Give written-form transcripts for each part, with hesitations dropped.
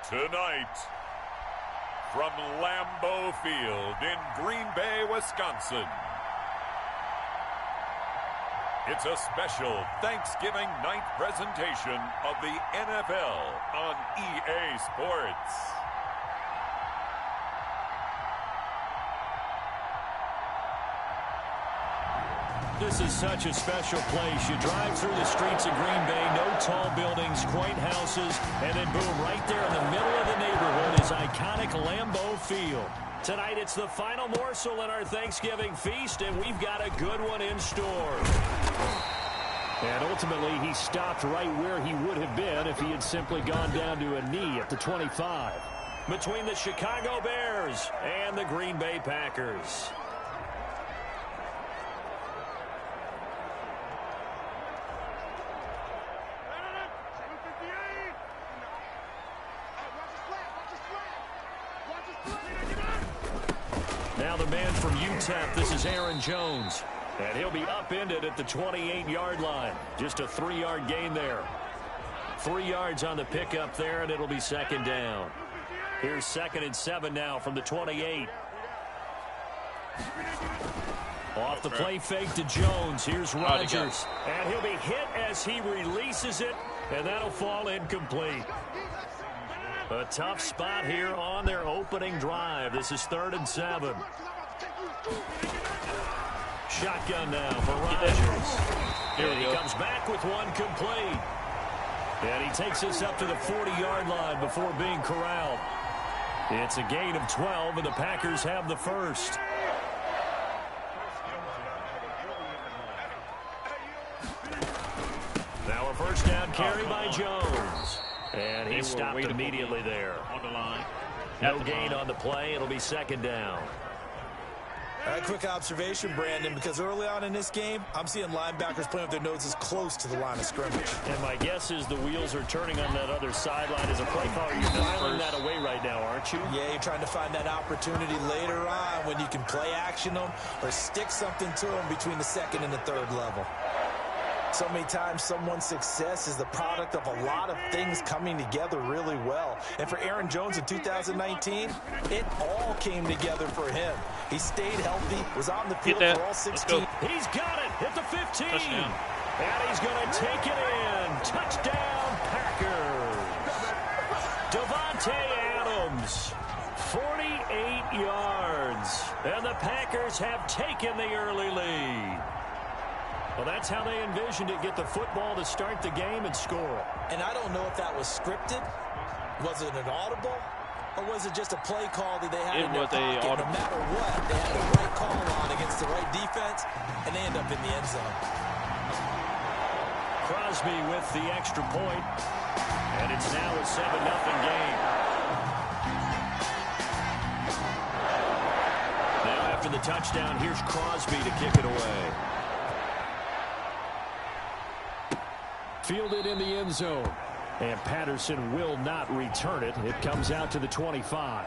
Tonight, from Lambeau Field in Green Bay, Wisconsin, it's a special Thanksgiving night presentation of the NFL on EA Sports. This is such a special place. You drive through the streets of Green Bay, no tall buildings, quaint houses, and then boom, right there in the middle of the neighborhood is iconic Lambeau Field. Tonight it's the final morsel in our Thanksgiving feast, and we've got a good one in store. And ultimately, he stopped right where he would have been if he had simply gone down to a knee at the 25. Between the Chicago Bears and the Green Bay Packers. Now the man from UTEP, this is Aaron Jones. And he'll be upended at the 28-yard line. Just a 3-yard gain there. 3 yards on the pickup there, and it'll be second down. Here's 2nd and 7 now from the 28. Off the play fake to Jones. Here's Rodgers. And he'll be hit as he releases it, and that'll fall incomplete. A tough spot here on their opening drive. This is 3rd and 7. Shotgun now for Rodgers. And he comes back with one complete. And he takes this up to the 40-yard line before being corralled. It's a gain of 12, and the Packers have the first. Now a first down carry by Jones. And he stopped immediately there. On the line. No gain on the play. It'll be second down. All right, quick observation, Brandon, because early on in this game, I'm seeing linebackers playing with their noses close to the line of scrimmage. And my guess is the wheels are turning on that other sideline as a play caller. You're filing that away right now, aren't you? Yeah, you're trying to find that opportunity later on when you can play action them or stick something to them between the 2nd and the 3rd level. So many times someone's success is the product of a lot of things coming together really well. And for Aaron Jones in 2019, it all came together for him. He stayed healthy, was on the field for all 16. He's got it at the 15. Touchdown. And he's going to take it in. Touchdown, Packers. Davante Adams, 48 yards. And the Packers have taken the early lead. Well, that's how they envisioned it. Get the football to start the game and score. And I don't know if that was scripted. Was it an audible? Or was it just a play call that they had in their pocket? No matter what, they had the right call on against the right defense, and they end up in the end zone. Crosby with the extra point, and it's now a 7-0 game. Now after the touchdown, here's Crosby to kick it away. Fielded in the end zone. And Patterson will not return it. It comes out to the 25.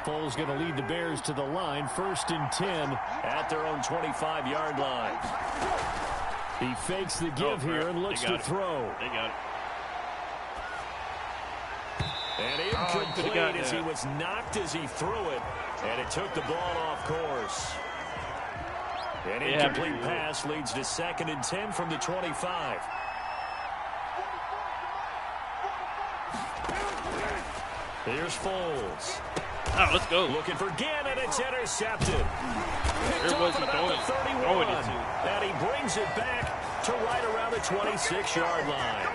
Foles going to lead the Bears to the line. 1st and 10 at their own 25-yard line. He fakes the give here and looks to throw. They got it. And incomplete as he was knocked as he threw it. And it took the ball off course. An incomplete pass leads to 2nd and 10 from the 25. Here's Foles. Oh, let's go. Looking for Gannon. It's intercepted. Picked Where was off he at about going? the 31. Throwing it to? And he brings it back to right around the 26-yard line.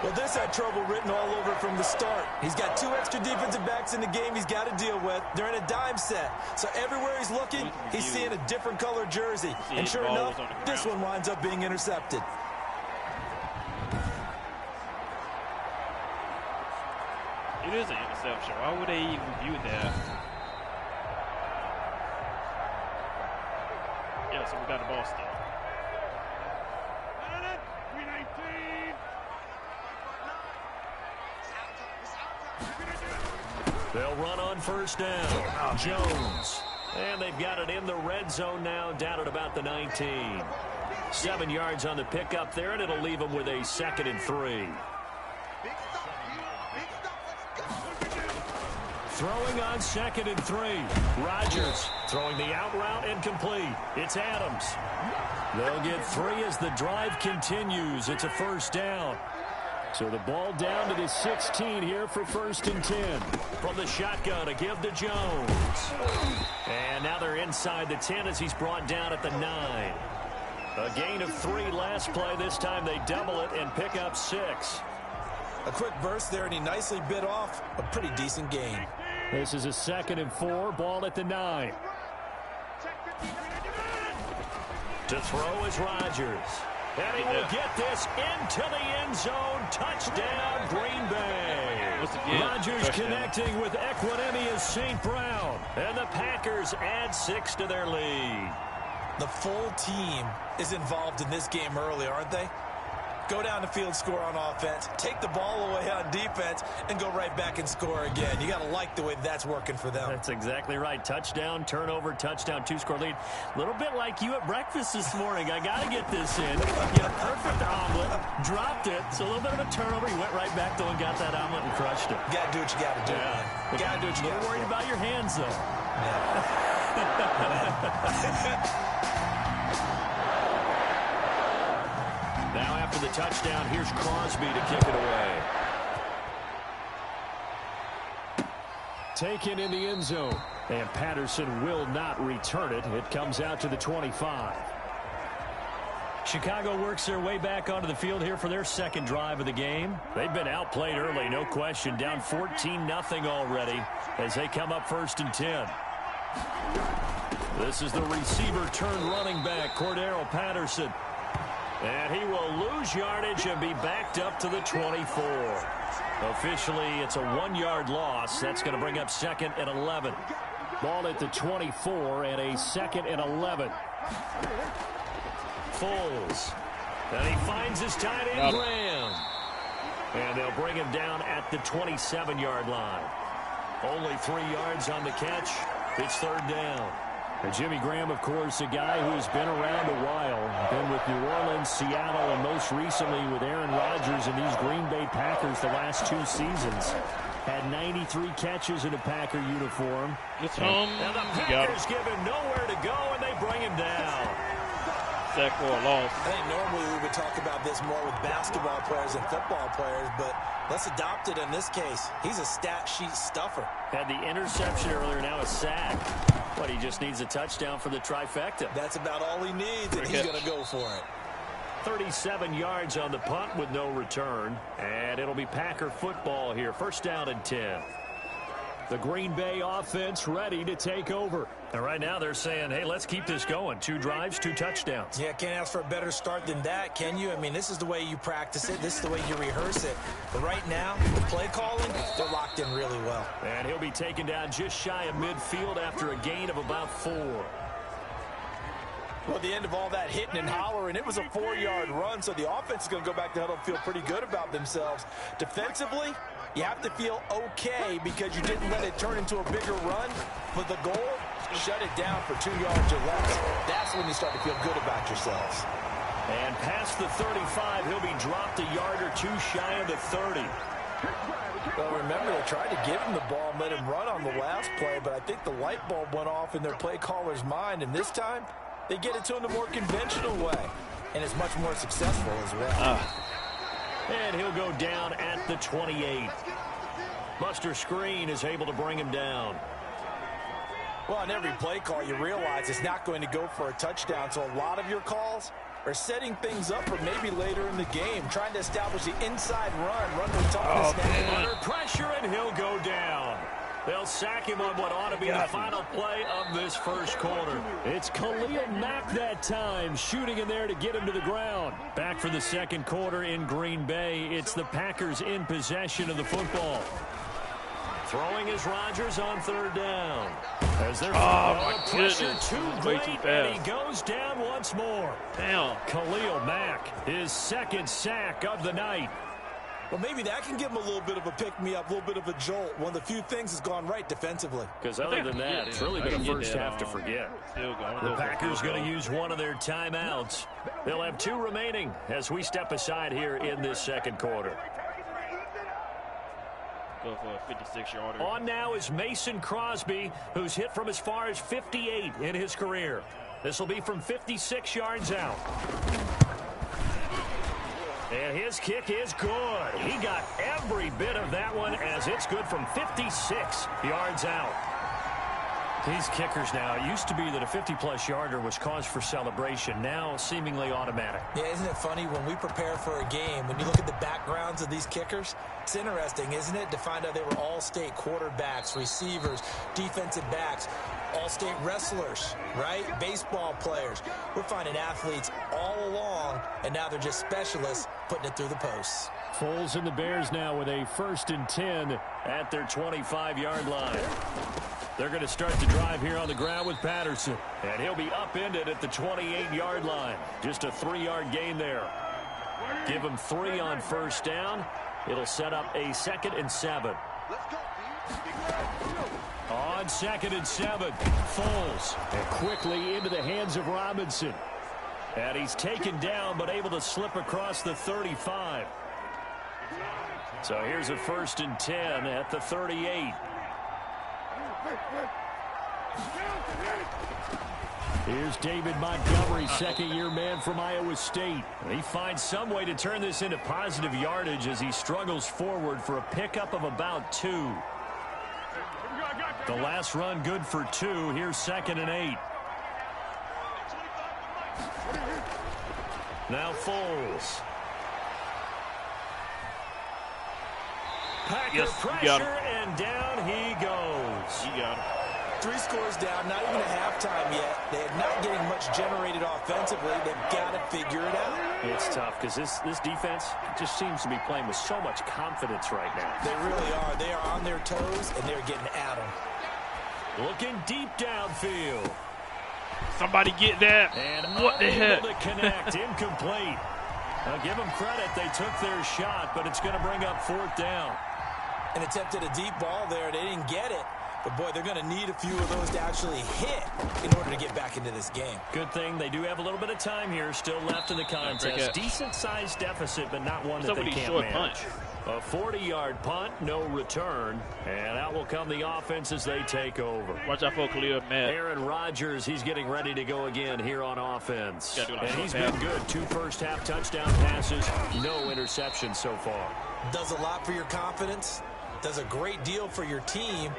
Well, this had trouble written all over it from the start. He's got 2 extra defensive backs in the game he's got to deal with. They're in a dime set. So everywhere he's looking, he's seeing a different color jersey. And sure enough, this one winds up being intercepted. It is an interception. Why would they even view that? Yeah, so we got the ball still. They'll run on 1st down. Jones. And they've got it in the red zone now, down at about the 19. 7 yards on the pickup there, and it'll leave them with a 2nd and 3. Throwing on 2nd and 3. Rodgers throwing the out route and complete. It's Adams. They'll get 3 as the drive continues. It's a 1st down. So the ball down to the 16 here for 1st and 10. From the shotgun, a give to Jones. And now they're inside the 10 as he's brought down at the 9. A gain of 3 last play. This time they double it and pick up 6. A quick burst there, and he nicely bit off a pretty decent gain. This is a 2nd and 4. Ball at the 9. To throw is Rodgers. And he will get this into the end zone. Touchdown, Green Bay. Rodgers connecting with Equinemius St. Brown. And the Packers add 6 to their lead. The full team is involved in this game early, aren't they? Go down the field, score on offense, take the ball away on defense, and go right back and score again. You got to like the way that's working for them. That's exactly right. Touchdown, turnover, touchdown, 2-score lead. A little bit like you at breakfast this morning. I got to get this in. You know, perfect omelet, dropped it. So a little bit of a turnover. You went right back, though, and got that omelet and crushed it. You got to do what you got to do, man. You got to do what you got to do. A little worried about your hands, though. Yeah. Now after the touchdown, here's Crosby to kick it away. Taken in the end zone. And Patterson will not return it. It comes out to the 25. Chicago works their way back onto the field here for their 2nd drive of the game. They've been outplayed early, no question. Down 14-0 already as they come up 1st and 10. This is the receiver turned running back, Cordero Patterson. And he will lose yardage and be backed up to the 24. Officially, it's a 1-yard loss. That's going to bring up 2nd and 11. Ball at the 24 and a 2nd and 11. Foles. And he finds his tight end, Graham. And they'll bring him down at the 27-yard line. Only 3 yards on the catch. It's 3rd down. And Jimmy Graham, of course, a guy who's been around a while. Been with New Orleans, Seattle, and most recently with Aaron Rodgers and these Green Bay Packers the last 2 seasons. Had 93 catches in a Packer uniform. It's home. And the Packers give him nowhere to go, and they bring him down. Sack for a loss. I think normally we would talk about this more with basketball players and football players, but let's adopt it in this case. He's a stat sheet stuffer. Had the interception earlier, now a sack. But he just needs a touchdown for the trifecta. That's about all he needs, and he's going to go for it. 37 yards on the punt with no return. And it'll be Packer football here. 1st down and 10. The Green Bay offense ready to take over. And right now they're saying, hey, let's keep this going. 2 drives, 2 touchdowns. Yeah, can't ask for a better start than that, can you? I mean, this is the way you practice it. This is the way you rehearse it. But right now, the play calling, they're locked in really well. And he'll be taken down just shy of midfield after a gain of about 4. Well, at the end of all that hitting and hollering, it was a 4-yard run, so the offense is going to go back to huddle and feel pretty good about themselves. Defensively, you have to feel okay because you didn't let it turn into a bigger run. But the goal, shut it down for 2 yards or less. That's when you start to feel good about yourselves. And past the 35, he'll be dropped a yard or 2 shy of the 30. Well, remember, they tried to give him the ball and let him run on the last play, but I think the light bulb went off in their play caller's mind, and this time, they get it to him the more conventional way, and it's much more successful as well. And he'll go down at the 28. Buster Screen is able to bring him down. Well, on every play call, you realize it's not going to go for a touchdown, so a lot of your calls are setting things up for maybe later in the game, trying to establish the inside run with toughness. Under pressure, and he'll go down. They'll sack him on what ought to be the final play of this 1st quarter. It's Khalil Mack that time, shooting in there to get him to the ground. Back for the 2nd quarter in Green Bay. It's the Packers in possession of the football. Throwing is Rodgers on 3rd down. As they're pressure too great, and he goes down once more. Damn. Khalil Mack, his 2nd sack of the night. Well, maybe that can give him a little bit of a pick-me-up, a little bit of a jolt. One of the few things has gone right defensively. Because other than that, it's really been a first half to forget. The Packers going to use one of their timeouts. They'll have 2 remaining as we step aside here in this second quarter. Go for a 56-yarder. On now is Mason Crosby, who's hit from as far as 58 in his career. This will be from 56 yards out. And his kick is good. He got every bit of that one as it's good from 56 yards out. These kickers now, it used to be that a 50-plus yarder was cause for celebration. Now seemingly automatic. Yeah, isn't it funny when we prepare for a game, when you look at the backgrounds of these kickers, it's interesting, isn't it, to find out they were all-state quarterbacks, receivers, defensive backs, all-state wrestlers, right? Baseball players. We're finding athletes all along, and now they're just specialists putting it through the posts. Foles and the Bears now with a 1st and 10 at their 25-yard line. They're going to start the drive here on the ground with Patterson. And he'll be upended at the 28-yard line. Just a 3-yard gain there. Give him 3 on first down. It'll set up a 2nd and 7. On 2nd and 7, Foles. And quickly into the hands of Robinson. And he's taken down but able to slip across the 35. So here's a 1st and 10 at the 38. Here's David Montgomery, 2nd-year man from Iowa State. He finds some way to turn this into positive yardage as he struggles forward for a pickup of about 2. The last run good for 2. Here's 2nd and 8. Now Foles. Packer pressure, and down he goes. You got him. 3 scores down, not even a halftime yet. They're not getting much generated offensively. They've got to figure it out. It's tough because this defense just seems to be playing with so much confidence right now. They really are. They are on their toes, and they're getting at them. Looking deep downfield. Somebody get that. And what the heck? To connect, incomplete. Now give them credit. They took their shot, but it's going to bring up 4th down. And attempted a deep ball there. They didn't get it. But, boy, they're going to need a few of those to actually hit in order to get back into this game. Good thing they do have a little bit of time here still left in the contest. Decent-sized deficit, but not one that they can't manage. A 40-yard punt, no return. And out will come the offense as they take over. Watch out for Khalil Mack. Aaron Rodgers, he's getting ready to go again here on offense. And he's been good. 2 first-half touchdown passes, no interceptions so far. Does a lot for your confidence. Does a great deal for your team.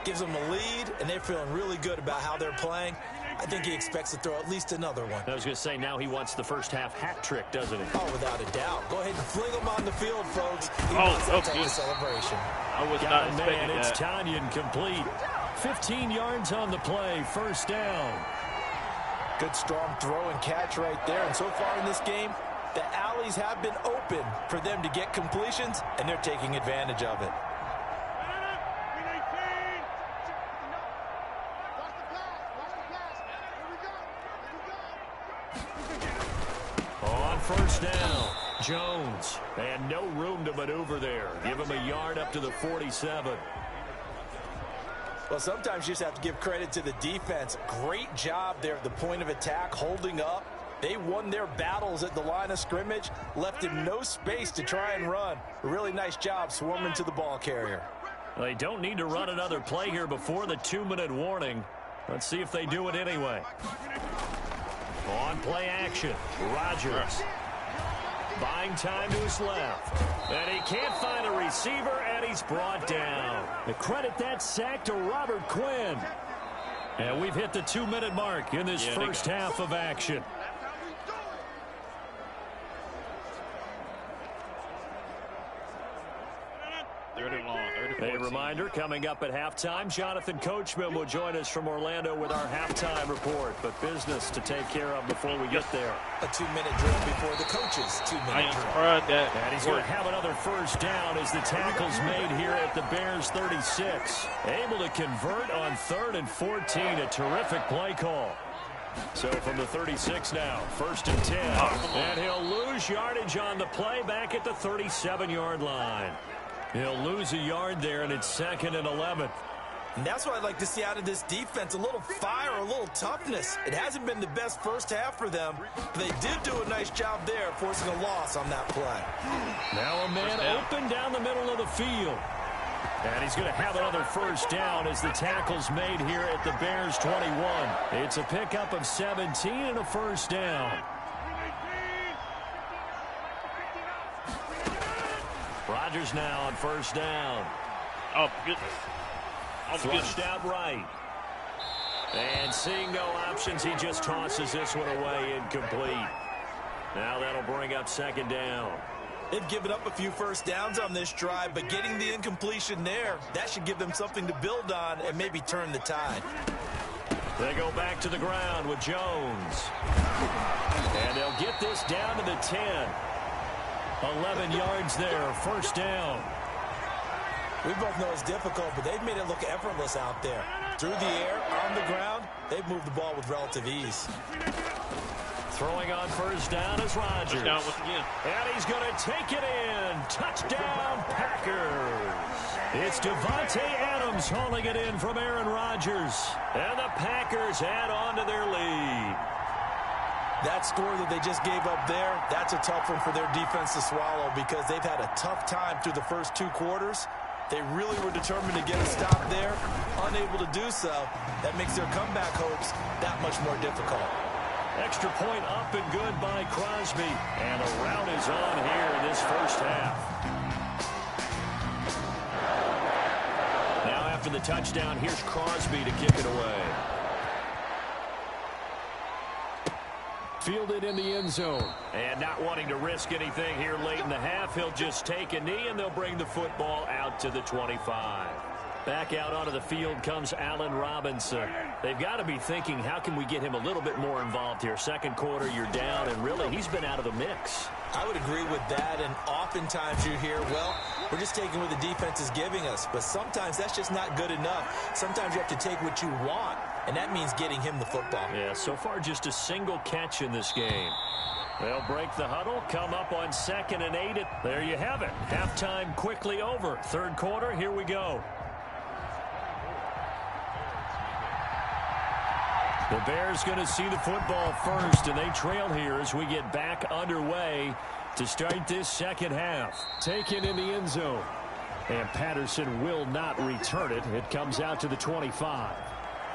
Gives them a lead, and they're feeling really good about how they're playing. I think he expects to throw at least another one. I was going to say, now he wants the first-half hat trick, doesn't he? Oh, without a doubt. Go ahead and fling him on the field, folks. He wants that type of celebration. I was not expecting that. It's Tanyan complete. 15 yards on the play, 1st down. Good strong throw and catch right there. And so far in this game, the alleys have been open for them to get completions, and they're taking advantage of it. On 1st down, Jones. And no room to maneuver there. Give him a yard up to the 47. Well, sometimes you just have to give credit to the defense. Great job there at the point of attack, holding up. They won their battles at the line of scrimmage, left him no space to try and run. A really nice job swarming to the ball carrier. They don't need to run another play here before the 2-minute warning. Let's see if they do it anyway. On play action, Rodgers. Buying time to his left. And he can't find a receiver, and he's brought down. The credit that sack to Robert Quinn. And we've hit the 2-minute mark in this first half of action. A reminder, coming up at halftime, Jonathan Coachman will join us from Orlando with our halftime report. But business to take care of before we get there. A 2-minute drill before the coaches' 2-minute drill. I am surprised that. And he's going to have another first down as the tackle's made here at the Bears 36. Able to convert on 3rd and 14. A terrific play call. So from the 36 now, 1st and 10. And he'll lose yardage on the play back at the 37-yard line. He'll lose a yard there, and it's 2nd and 11. And that's what I'd like to see out of this defense, a little fire, a little toughness. It hasn't been the best first half for them, but they did do a nice job there forcing a loss on that play. Now a man open down the middle of the field. And he's going to have another first down as the tackle's made here at the Bears 21. It's a pickup of 17 and a first down. Rodgers now on first down. Oh, goodness. Flushed out right. And seeing no options, he just tosses this one away incomplete. Now that'll bring up 2nd down. They've given up a few first downs on this drive, but getting the incompletion there, that should give them something to build on and maybe turn the tide. They go back to the ground with Jones. And they'll get this down to the 10. 11 yards there, first down. We both know it's difficult, but they've made it look effortless out there. Through the air, on the ground, they've moved the ball with relative ease. Throwing on first down is Rodgers. Down once again. And he's going to take it in. Touchdown, Packers. It's Devontae Adams hauling it in from Aaron Rodgers. And the Packers add on to their lead. That score that they just gave up there, that's a tough one for their defense to swallow because they've had a tough time through the first 2 quarters. They really were determined to get a stop there, unable to do so. That makes their comeback hopes that much more difficult. Extra point up and good by Crosby. And a rout is on here in this first half. Now after the touchdown, here's Crosby to kick it away. Fielded in the end zone. And not wanting to risk anything here late in the half, he'll just take a knee and they'll bring the football out to the 25. Back out onto the field comes Allen Robinson. They've got to be thinking, how can we get him a little bit more involved here? Second quarter, you're down, and really, he's been out of the mix. I would agree with that, and oftentimes you hear, well, we're just taking what the defense is giving us. But sometimes that's just not good enough. Sometimes you have to take what you want, and that means getting him the football. Yeah, so far just a single catch in this game. They'll break the huddle, come up on 2nd and 8. There you have it. Halftime quickly over. Third quarter, here we go. The Bears going to see the football first, and they trail here as we get back underway to start this second half. Taken in the end zone. And Patterson will not return it. It comes out to the 25.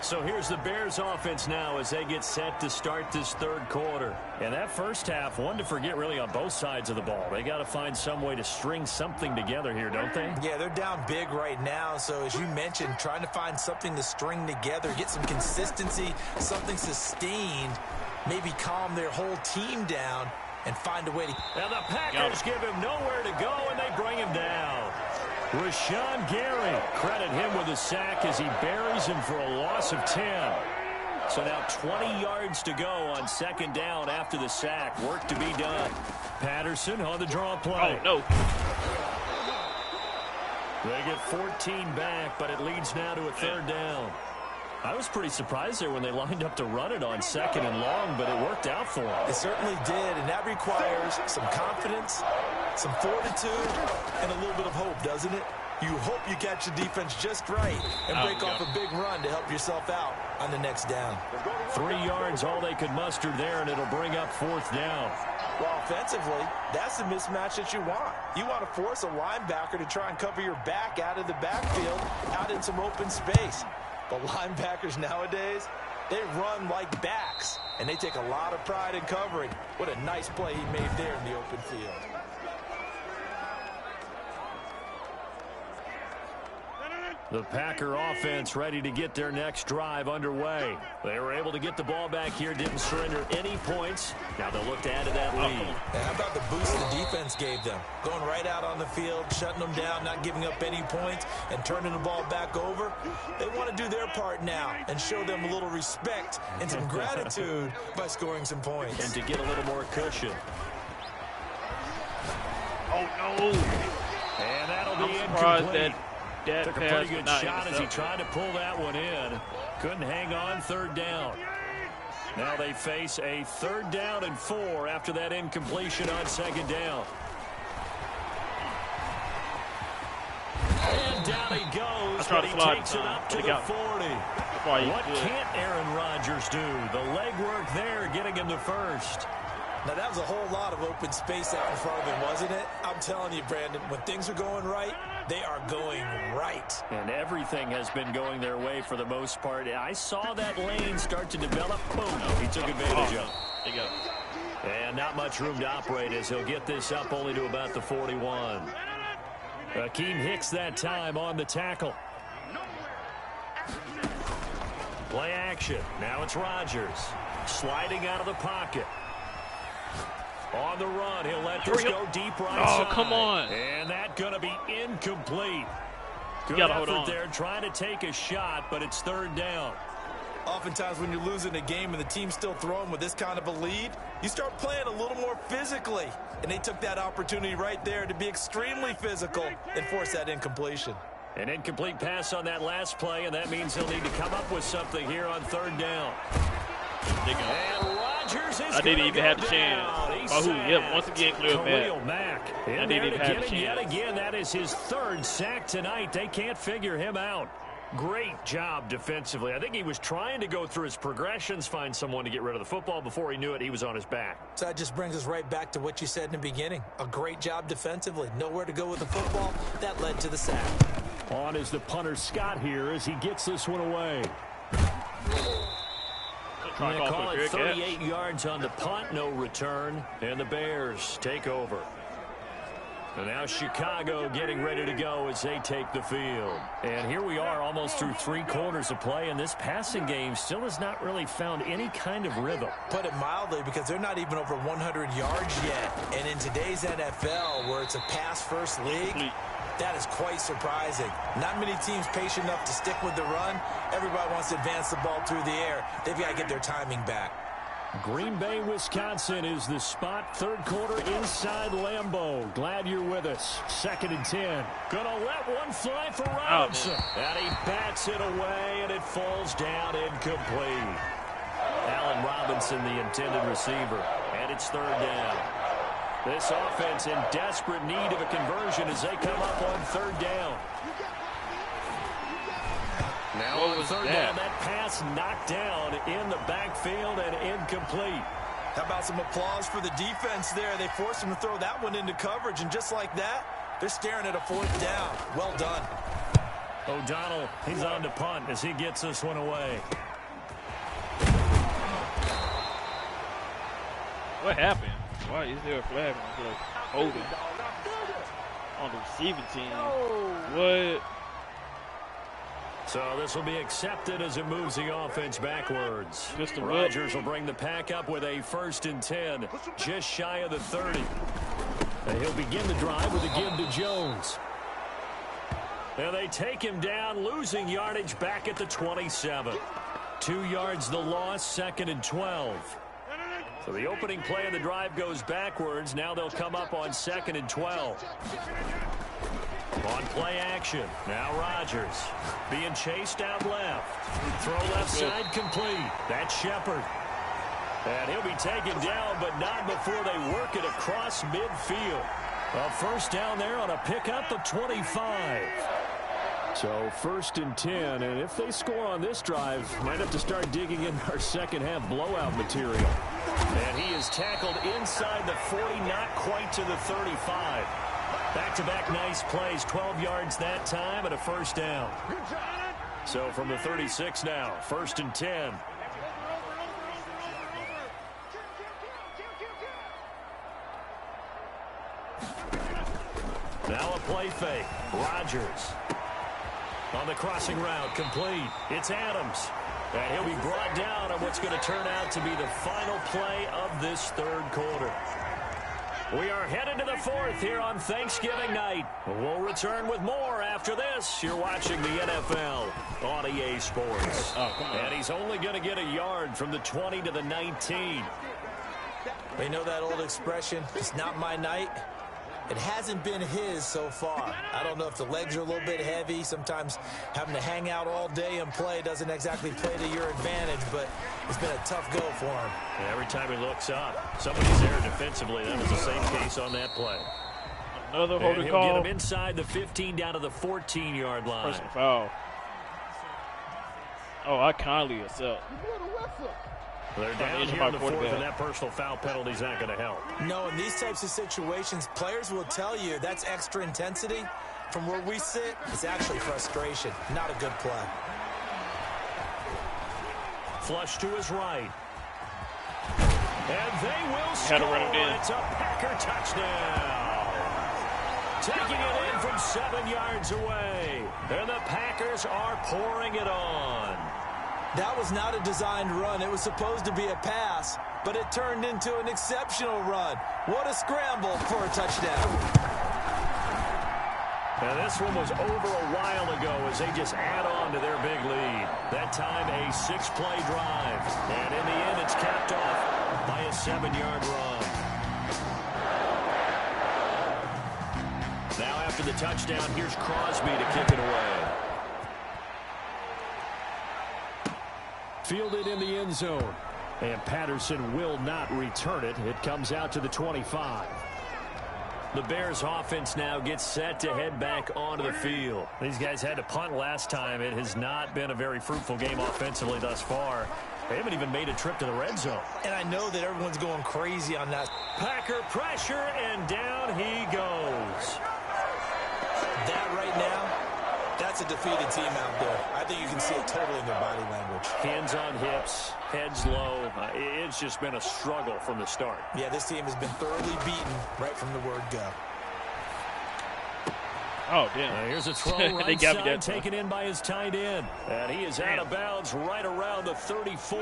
So here's the Bears offense now as they get set to start this third quarter. And that first half, one to forget really on both sides of the ball. They got to find some way to string something together here, don't they? Yeah, they're down big right now. So as you mentioned, trying to find something to string together, get some consistency, something sustained, maybe calm their whole team down and find a way to... And the Packers give him nowhere to go, and they bring him down. Rashawn Gary, credit him with a sack as he buries him for a loss of 10. So now 20 yards to go on 2nd down after the sack. Work to be done. Patterson on the draw play. Oh, no. They get 14 back, but it leads now to a 3rd down. I was pretty surprised there when they lined up to run it on 2nd and long, but it worked out for them. It certainly did, and that requires some confidence, some fortitude, and a little bit of hope, doesn't it? You hope you catch the defense just right and break off a big run to help yourself out on the next down. 3 yards, all they could muster there, and it'll bring up 4th down. Well, offensively, that's the mismatch that you want. You want to force a linebacker to try and cover your back out of the backfield, out in some open space. But linebackers nowadays, they run like backs, and they take a lot of pride in covering. What a nice play he made there in the open field. The Packer offense ready to get their next drive underway. They were able to get the ball back here, didn't surrender any points. Now they'll look to add to that lead. And how about the boost the defense gave them? Going right out on the field, shutting them down, not giving up any points, and turning the ball back over. They want to do their part now and show them a little respect and some gratitude by scoring some points. And to get a little more cushion. Oh, no. And that'll be incomplete. That took a pretty good shot as he tried to pull that one in. Couldn't hang on 3rd down. Now they face a 3rd down and 4 after that incompletion on 2nd down. And down he goes, but he takes it up to the 40. What can't Aaron Rodgers do? The legwork there, getting him the first. Now, that was a whole lot of open space out in front of him, wasn't it? I'm telling you, Brandon, when things are going right, they are going right. And everything has been going their way for the most part. I saw that lane start to develop. Boom. He took advantage of it. There you go. And not much room to operate as he'll get this up only to about the 41. Akeem Hicks that time on the tackle. Play action. Now it's Rodgers. Sliding out of the pocket. On the run, he'll let this go deep right side. Oh, come on. And that's going to be incomplete. Good effort there, trying to take a shot, but it's 3rd down. Oftentimes when you're losing a game and the team's still throwing with this kind of a lead, you start playing a little more physically. And they took that opportunity right there to be extremely physical and force that incompletion. An incomplete pass on that last play, and that means he'll need to come up with something here on 3rd down. And Rodgers is I didn't even have the down. chance. Oh, yeah, once again, Khalil Mack. I didn't even have the chance. Yet again, that is his 3rd sack tonight. They can't figure him out. Great job defensively. I think he was trying to go through his progressions, find someone to get rid of the football. Before he knew it, he was on his back. So that just brings us right back to what you said in the beginning. A great job defensively. Nowhere to go with the football. That led to the sack. On is the punter Scott here as he gets this one away. They call it 38 yards on the punt, no return, and the Bears take over. And now Chicago getting ready to go as they take the field. And here we are almost through 3 quarters of play, and this passing game still has not really found any kind of rhythm. Put it mildly, because they're not even over 100 yards yet. And in today's NFL, where it's a pass-first league, that is quite surprising. Not many teams patient enough to stick with the run. Everybody wants to advance the ball through the air. They've got to get their timing back. Green Bay, Wisconsin is the spot. 3rd quarter inside Lambeau. Glad you're with us. 2nd and 10. Gonna let one fly for Robinson. And he bats it away, and it falls down incomplete. Allen Robinson, the intended receiver. And it's 3rd down. This offense in desperate need of a conversion as they come up on 3rd down. Now on 3rd down, that pass knocked down in the backfield and incomplete. How about some applause for the defense there? They forced him to throw that one into coverage, and just like that, they're staring at a 4th down. Well done. O'Donnell, he's on to punt as he gets this one away. What happened? Why is there a flag on holding on the receiving team? What? So this will be accepted as it moves the offense backwards. Rodgers will bring the pack up with a 1st and 10, just shy of the 30. And he'll begin the drive with a give to Jones. And they take him down, losing yardage back at the 27. 2 yards the loss, 2nd and 12. So the opening play of the drive goes backwards. Now they'll come up on 2nd and 12. On play action. Now Rodgers being chased out left. Throw left side complete. That's Shepard. And he'll be taken down, but not before they work it across midfield. A 1st down there on a pickup of 25. So 1st and 10, and if they score on this drive, might have to start digging in our second half blowout material. And he is tackled inside the 40, not quite to the 35. Back-to-back nice plays, 12 yards that time and a 1st down. So from the 36 now, 1st and 10. Now a play fake. Rodgers on the crossing route, complete. It's Adams. And he'll be brought down on what's going to turn out to be the final play of this 3rd quarter. We are headed to the 4th here on Thanksgiving night. We'll return with more after this. You're watching the NFL on EA Sports. And he's only going to get a yard from the 20 to the 19. They know that old expression, it's not my night. It hasn't been his so far. I don't know if the legs are a little bit heavy. Sometimes having to hang out all day and play doesn't exactly play to your advantage, but it's been a tough go for him. And every time he looks up, somebody's there defensively. That was the same case on that play. Another holding he'll call. Get him inside the 15 down to the 14-yard line. Personal foul. Oh, I kindly accept. They're down here in the fourth, and that personal foul penalty is not going to help. No, in these types of situations, players will tell you that's extra intensity. From where we sit, it's actually frustration. Not a good play. Flush to his right. And they will score. It's a Packer touchdown. Taking it in from 7 yards away. And the Packers are pouring it on. That was not a designed run. It was supposed to be a pass, but it turned into an exceptional run. What a scramble for a touchdown. Now this one was over a while ago as they just add on to their big lead. That time a 6-play drive. And in the end, it's capped off by a 7-yard run. Now after the touchdown, here's Crosby to kick it away. Fielded in the end zone. And Patterson will not return it. It comes out to the 25. The Bears offense now gets set to head back onto the field. These guys had to punt last time. It has not been a very fruitful game offensively thus far. They haven't even made a trip to the red zone. And I know that everyone's going crazy on that. Packer pressure, and down he goes. That right now, that's a defeated team out there. I think you can see it totally in their body language. Hands on hips, heads low. It's just been a struggle from the start. Yeah, this team has been thoroughly beaten right from the word go. Oh, damn. Here's a throw right side, taken in by his tight end. And he is out of bounds right around the 34.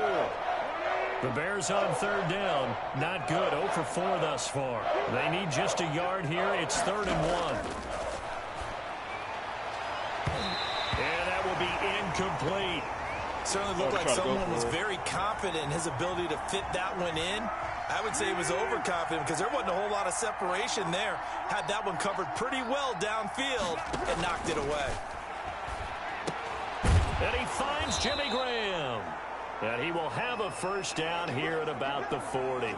The Bears on third down. Not good. 0 for 4 thus far. They need just a yard here. It's 3rd and 1. And that will be incomplete. Certainly looked like someone was very confident in his ability to fit that one in. I would say he was overconfident because there wasn't a whole lot of separation there. Had that one covered pretty well downfield and knocked it away. And he finds Jimmy Graham. And he will have a first down here at about the 40.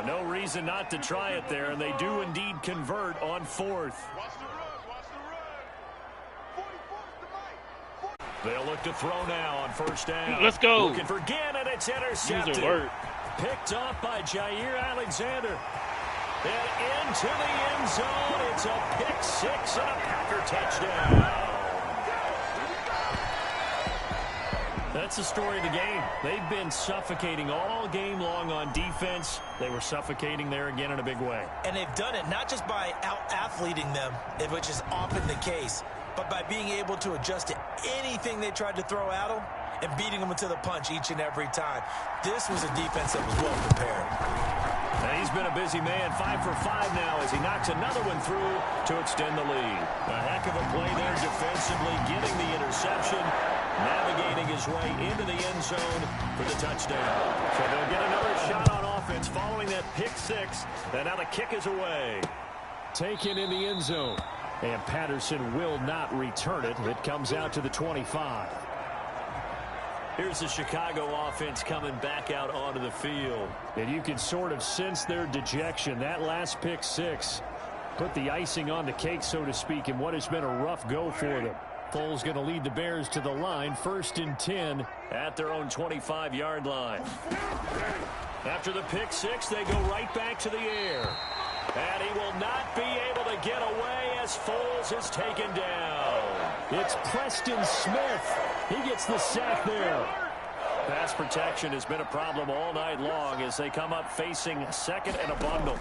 No reason not to try it there, and they do indeed convert on 4th. They'll look to throw now on first down. Let's go. Looking for Ginn, and it's intercepted. Picked off by Jair Alexander. And into the end zone. It's a pick 6 and a Packer touchdown. That's the story of the game. They've been suffocating all game long on defense. They were suffocating there again in a big way. And they've done it not just by out-athleting them, which is often the case, but by being able to adjust to anything they tried to throw at them and beating them into the punch each and every time. This was a defense that was well prepared. And he's been a busy man, 5 for 5 now as he knocks another one through to extend the lead. A heck of a play there defensively, getting the interception, navigating his way into the end zone for the touchdown. So they'll get another shot on offense following that pick 6, and now the kick is away. Taken in the end zone. And Patterson will not return it. It comes out to the 25. Here's the Chicago offense coming back out onto the field. And you can sort of sense their dejection. That last pick 6 put the icing on the cake, so to speak, in what has been a rough go for them. Foles going to lead the Bears to the line. 1st and 10 at their own 25-yard line. After the pick 6, they go right back to the air. And he will not be able to get away as Foles is taken down. It's Preston Smith. He gets the sack there. Pass protection has been a problem all night long as they come up facing 2nd and a bundle.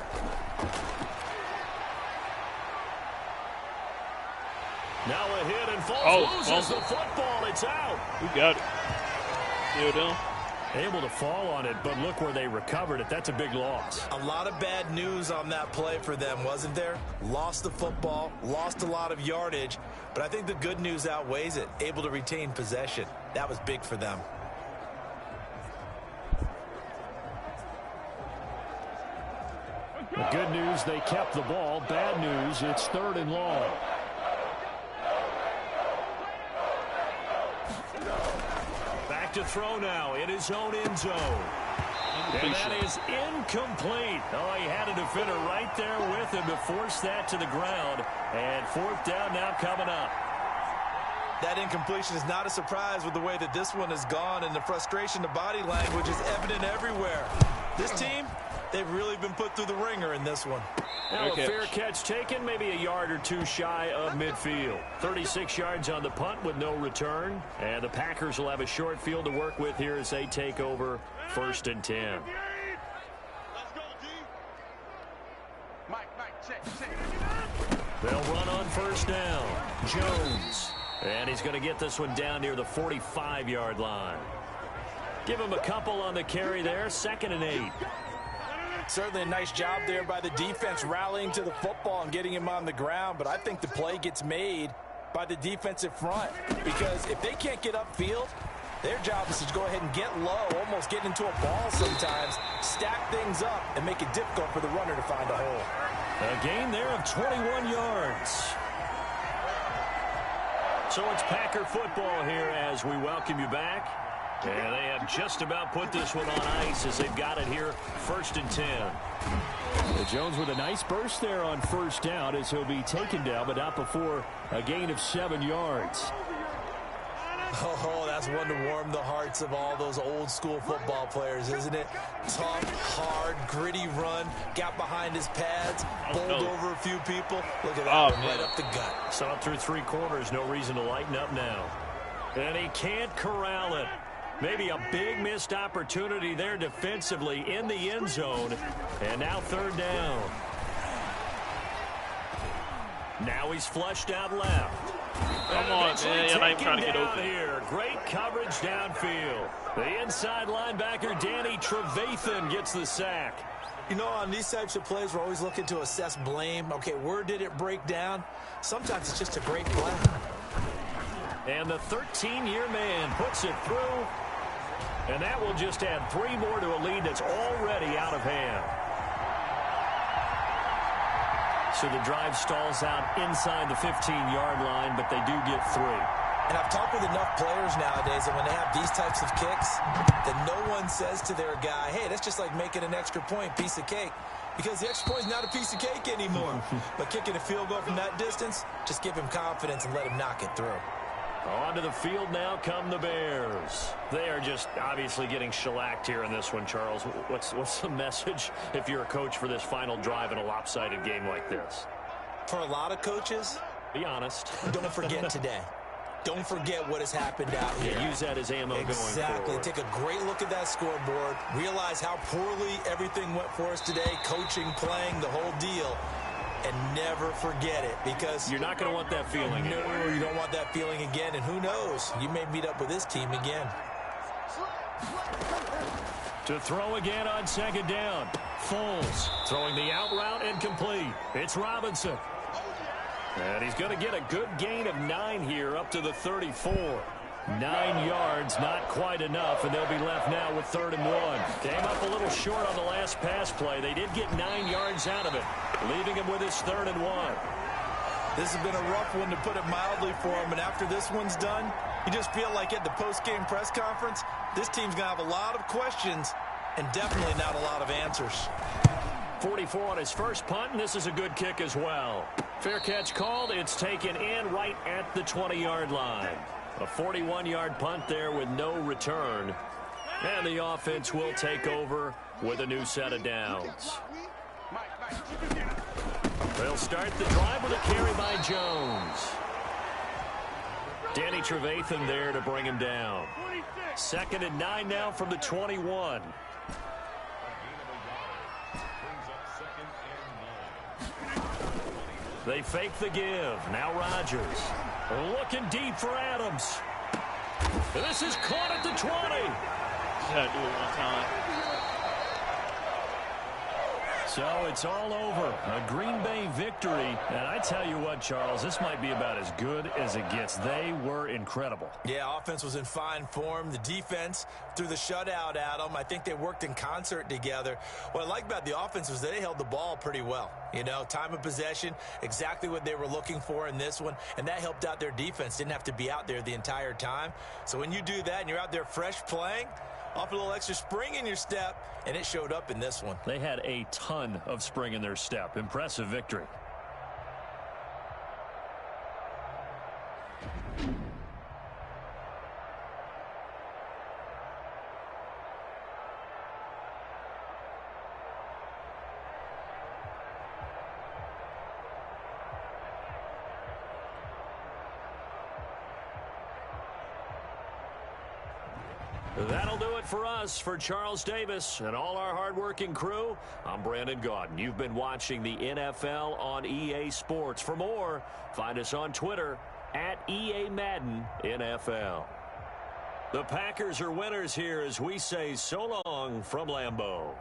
Now a hit, and Foles loses the football. It's out. We got it. Still down. Able to fall on it, but look where they recovered it. That's a big loss. A lot of bad news on that play for them, wasn't there? Lost the football, lost a lot of yardage, but I think the good news outweighs it. Able to retain possession. That was big for them. The good news, they kept the ball. Bad news, it's 3rd and long. Back to throw now in his own end zone. And that is incomplete. Oh, he had a defender right there with him to force that to the ground. And 4th down now coming up. That incompletion is not a surprise with the way that this one has gone, and the frustration, the body language is evident everywhere. This team, they've really been put through the ringer in this one. Now a fair catch taken, maybe a yard or two shy of midfield. 36 yards on the punt with no return. And the Packers will have a short field to work with here as they take over 1st and 10. They'll run on 1st down. Jones. And he's going to get this one down near the 45-yard line. Give him a couple on the carry there. 2nd and 8. Certainly a nice job there by the defense rallying to the football and getting him on the ground, but I think the play gets made by the defensive front, because if they can't get upfield, their job is to go ahead and get low, almost get into a ball sometimes, stack things up, and make it difficult for the runner to find a hole. A gain there of 21 yards. So it's Packer football here as we welcome you back. And they have just about put this one on ice as they've got it here, 1st and 10. Jones with a nice burst there on 1st down as he'll be taken down, but not before a gain of 7 yards. Oh, that's one to warm the hearts of all those old school football players, isn't it? Tough, hard, gritty run, got behind his pads, bowled over a few people. Look at that, right up the gut. Saw it through 3 quarters, no reason to lighten up now. And he can't corral it. Maybe a big missed opportunity there defensively in the end zone. And now 3rd down. Now he's flushed out left. Come on, man. You're not even trying to get open here. Great coverage downfield. The inside linebacker, Danny Trevathan, gets the sack. You know, on these types of plays, we're always looking to assess blame. Okay, where did it break down? Sometimes it's just a great play. And the 13-year man puts it through. And that will just add 3 more to a lead that's already out of hand. So the drive stalls out inside the 15-yard line, but they do get 3. And I've talked with enough players nowadays that when they have these types of kicks, that no one says to their guy, hey, that's just like making an extra point, piece of cake. Because the extra point is not a piece of cake anymore. But kicking a field goal from that distance, just give him confidence and let him knock it through. Onto the field now come the Bears. They are just obviously getting shellacked here in this one, Charles. What's the message if you're a coach for this final drive in a lopsided game like this? For a lot of coaches, be honest. Don't forget today. Don't forget what has happened out here. Use that as ammo going forward. Exactly. Take a great look at that scoreboard. Realize how poorly everything went for us today. Coaching, playing, the whole deal. And never forget it, because you're not going to want that feeling. No, you don't want that feeling again. And who knows? You may meet up with this team again. To throw again on 2nd down. Foles throwing the out route incomplete. It's Robinson. And he's going to get a good gain of 9 here up to the 34. 9 yards, not quite enough, and they'll be left now with 3rd and 1. Came up a little short on the last pass play. They did get 9 yards out of it, leaving him with his 3rd and 1. This has been a rough one, to put it mildly, for him, and after this one's done, you just feel like at the post-game press conference, this team's going to have a lot of questions and definitely not a lot of answers. 44 on his first punt, and this is a good kick as well. Fair catch called. It's taken in right at the 20-yard line. A 41-yard punt there with no return. And the offense will take over with a new set of downs. They'll start the drive with a carry by Jones. Danny Trevathan there to bring him down. 2nd and 9 now from the 21. They fake the give. Now Rodgers. Looking deep for Adams. This is caught at the 20. Just gotta do it one time. So it's all over. A Green Bay victory. And I tell you what, Charles, this might be about as good as it gets. They were incredible. Yeah, offense was in fine form. The defense threw the shutout at them. I think they worked in concert together. What I like about the offense was they held the ball pretty well. You know, time of possession, exactly what they were looking for in this one. And that helped out their defense. Didn't have to be out there the entire time. So when you do that and you're out there fresh playing, off a little extra spring in your step, and it showed up in this one. They had a ton of spring in their step. Impressive victory. That'll do it for us. For Charles Davis and all our hardworking crew, I'm Brandon Gaudin. You've been watching the NFL on EA Sports. For more, find us on Twitter at EA Madden NFL. The Packers are winners here as we say so long from Lambeau.